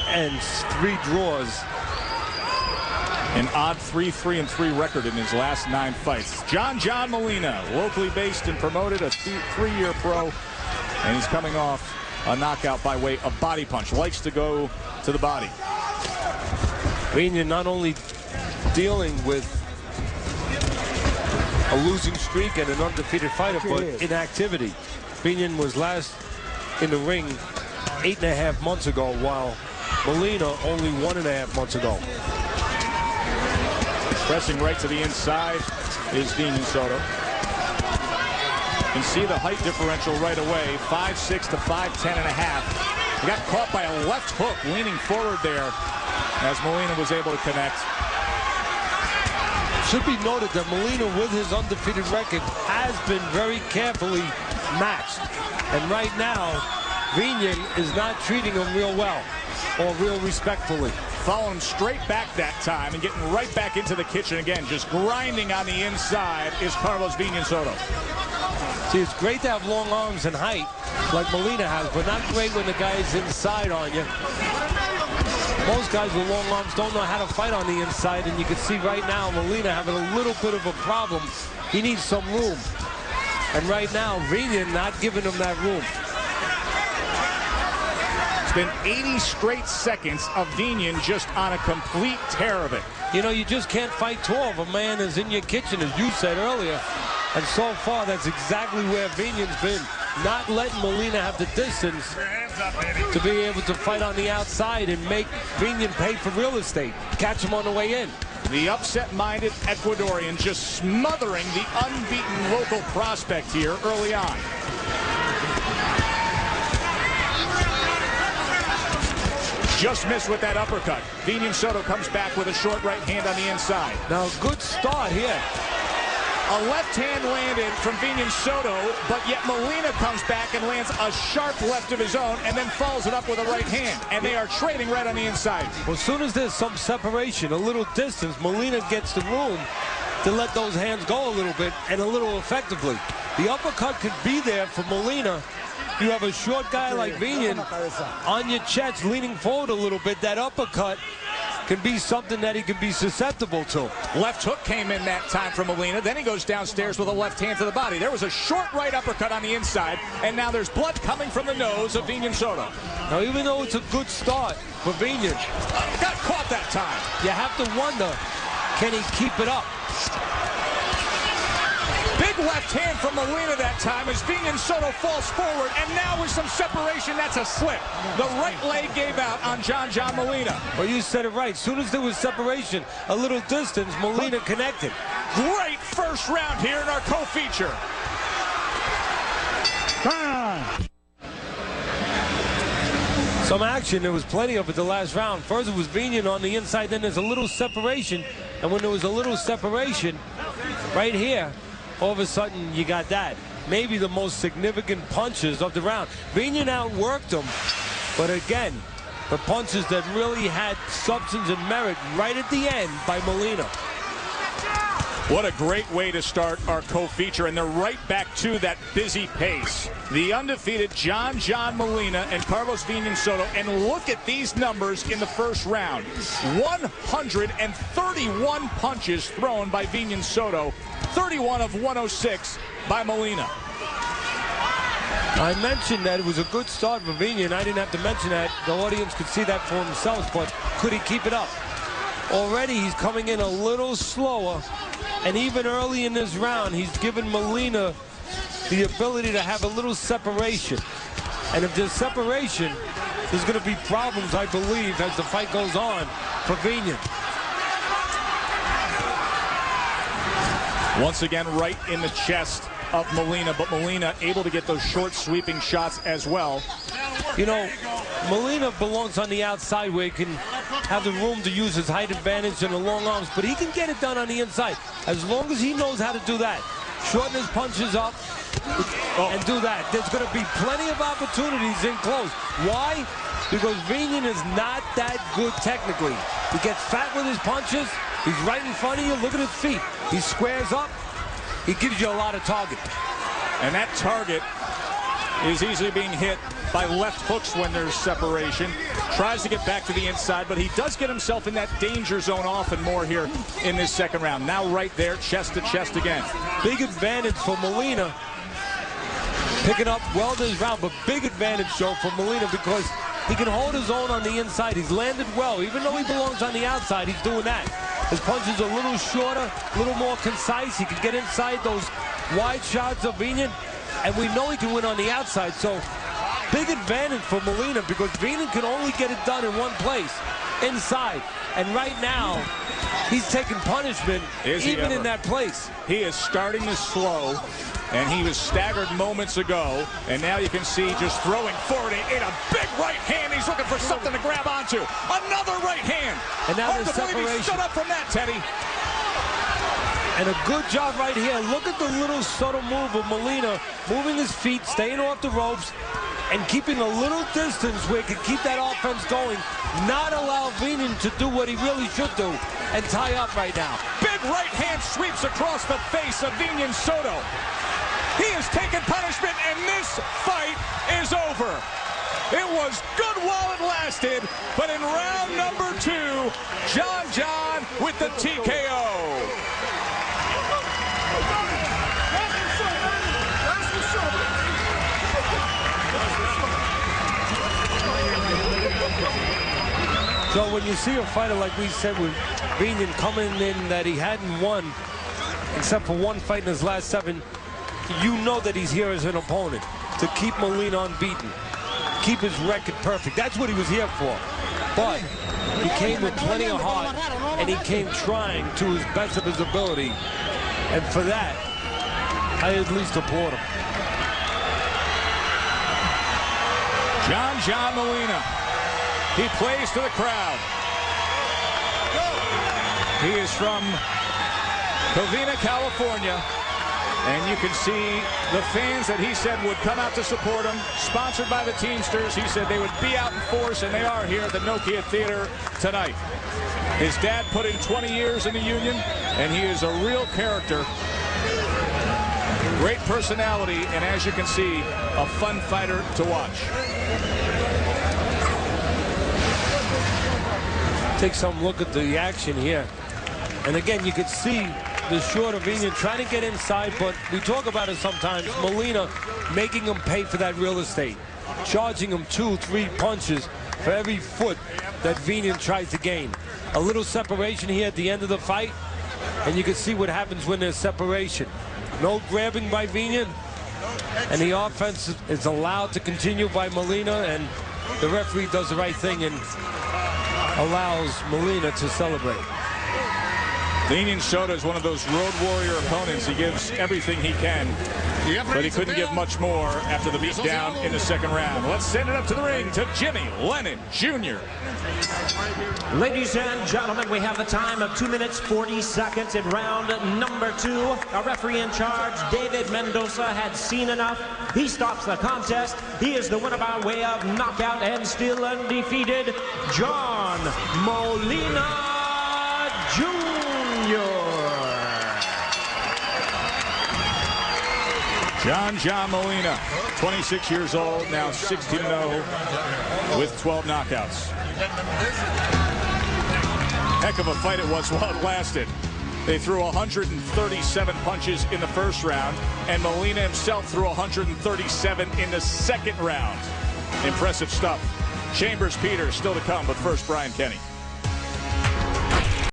and 3 draws. An odd 3-3-3 record in his last 9 fights. John Molina, locally based and promoted, a 3-year pro, and he's coming off a knockout by way of body punch. Likes to go to the body. Vinan not only dealing with a losing streak and an undefeated fighter, but inactivity. Vinan was last in the ring 8.5 months ago, while Molina only 1.5 months ago. Pressing right to the inside is Vinan Soto. You can see the height differential right away, 5'6" to 5'10.5". He got caught by a left hook leaning forward there as Molina was able to connect. Should be noted that Molina, with his undefeated record, has been very carefully matched. And right now, Vinan is not treating him real well or real respectfully. Following him straight back that time and getting right back into the kitchen again. Just grinding on the inside is Vinan Soto. See, it's great to have long arms and height like Molina has, but not great when the guy is inside on you. Most guys with long arms don't know how to fight on the inside, and you can see right now Molina having a little bit of a problem. He needs some room. And right now, Vinan not giving him that room. It's been 80 straight seconds of Vinan just on a complete tear of it. You know, you just can't fight tall if a man is in your kitchen, as you said earlier. And so far, that's exactly where Vinan's been. Not letting Molina have the distance to be able to fight on the outside and make Vinan pay for real estate. Catch him on the way in. The upset-minded Ecuadorian just smothering the unbeaten local prospect here early on. Just missed with that uppercut. Vinan Soto comes back with a short right hand on the inside. Now, good start here. A left hand landed from Vinan Soto, but yet Molina comes back and lands a sharp left of his own and then follows it up with a right hand. And they are trading right on the inside. Well, as soon as there's some separation, a little distance, Molina gets the room to let those hands go a little bit and a little effectively. The uppercut could be there for Molina. You have a short guy like Vinan on your chest, leaning forward a little bit. That uppercut can be something that he can be susceptible to. Left hook came in that time from Molina. Then he goes downstairs with a left hand to the body. There was a short right uppercut on the inside, and now there's blood coming from the nose of Vinan Soto. Now, even though it's a good start for Vinan, got caught that time. You have to wonder, can he keep it up? Big left hand from Molina that time as Vinan Soto falls forward, and now with some separation, that's a slip. The right leg gave out on John Molina. Well, you said it right. As soon as there was separation, a little distance, Molina connected. Great first round here in our co-feature. Some action, there was plenty of it the last round. First it was Vinan on the inside, then there's a little separation, and when there was a little separation right here, all of a sudden you got that. Maybe the most significant punches of the round. Vinan outworked him, but again, the punches that really had substance and merit right at the end by Molina. What a great way to start our co-feature, and they're right back to that busy pace. The undefeated John Molina and Vinan Soto, and look at these numbers in the first round. 131 punches thrown by Vinan Soto, 31 of 106 by Molina. I mentioned that it was a good start for Vinan. I didn't have to mention that. The audience could see that for themselves, but could he keep it up? Already he's coming in a little slower, and even early in this round, he's given Molina the ability to have a little separation. And if there's separation, there's going to be problems, I believe, as the fight goes on for Vinan. Once again, right in the chest of Molina, but Molina able to get those short sweeping shots as well. You know, Molina belongs on the outside where he can have the room to use his height advantage and the long arms, but he can get it done on the inside as long as he knows how to do that. Shorten his punches up and do that. There's going to be plenty of opportunities in close. Why? Because Vinan is not that good technically. He gets fat with his punches. He's right in front of you. Look at his feet. He squares up. He gives you a lot of target. And that target is easily being hit by left hooks when there's separation. tries to get back to the inside, but he does get himself in that danger zone often more here in this second round. Now right there, chest to chest again. Big advantage for Molina. Picking up well this round, but big advantage, Joe, for Molina because he can hold his own on the inside. He's landed well. Even though he belongs on the outside, he's doing that. His punch is a little shorter, a little more concise. He can get inside those wide shots of Vinan, and we know he can win on the outside. So big advantage for Molina because Vinan can only get it done in one place, inside. And right now, he's taking punishment even in that place. He is starting to slow, and he was staggered moments ago, and now you can see just throwing forward in a big right hand. He's looking for something to grab onto. Another right hand. And now the separation. He stood up from that, Teddy. And a good job right here. Look at the little subtle move of Molina, moving his feet, staying off the ropes, and keeping a little distance where he can keep that offense going, not allow Vinan to do what he really should do and tie up right now. Big right hand sweeps across the face of Vinan Soto. He has taken punishment, and this fight is over. It was good while it lasted, but in round number 2, John with the TKO. So when you see a fighter like we said with Vinan coming in that he hadn't won except for one fight in his last 7, you know that he's here as an opponent to keep Molina unbeaten, keep his record perfect. That's what he was here for. But he came with plenty of heart, and he came trying to his best of his ability. And for that, I at least applaud him. John Molina. He plays to the crowd. He is from Covina, California. And you can see the fans that he said would come out to support him, sponsored by the Teamsters. He said they would be out in force, and they are here at the Nokia Theater tonight. His dad put in 20 years in the union, and he is a real character. Great personality, and as you can see, a fun fighter to watch. Take some look at the action here. And again, you could see the short of Vinan trying to get inside, but we talk about it sometimes. Molina making him pay for that real estate, charging him 2, 3 punches for every foot that Vinan tries to gain. A little separation here at the end of the fight, and you can see what happens when there's separation. No grabbing by Vinan, and the offense is allowed to continue by Molina, and the referee does the right thing and allows Molina to celebrate. Vinan Soto is one of those road warrior opponents. He gives everything he can, but he couldn't give much more after the beatdown in the second round. Let's send it up to the ring to Jimmy Lennon Jr. Ladies and gentlemen, we have the time of 2 minutes 40 seconds in round number 2. Our referee in charge, David Mendoza, had seen enough. He stops the contest. He is the winner by way of knockout and still undefeated, John Molina Jr. John Molina, 26 years old, now 16-0 with 12 knockouts. Heck of a fight it was while it lasted. They threw 137 punches in the first round, and Molina himself threw 137 in the second round. Impressive stuff. Chambers Peters still to come, but first Brian Kenny.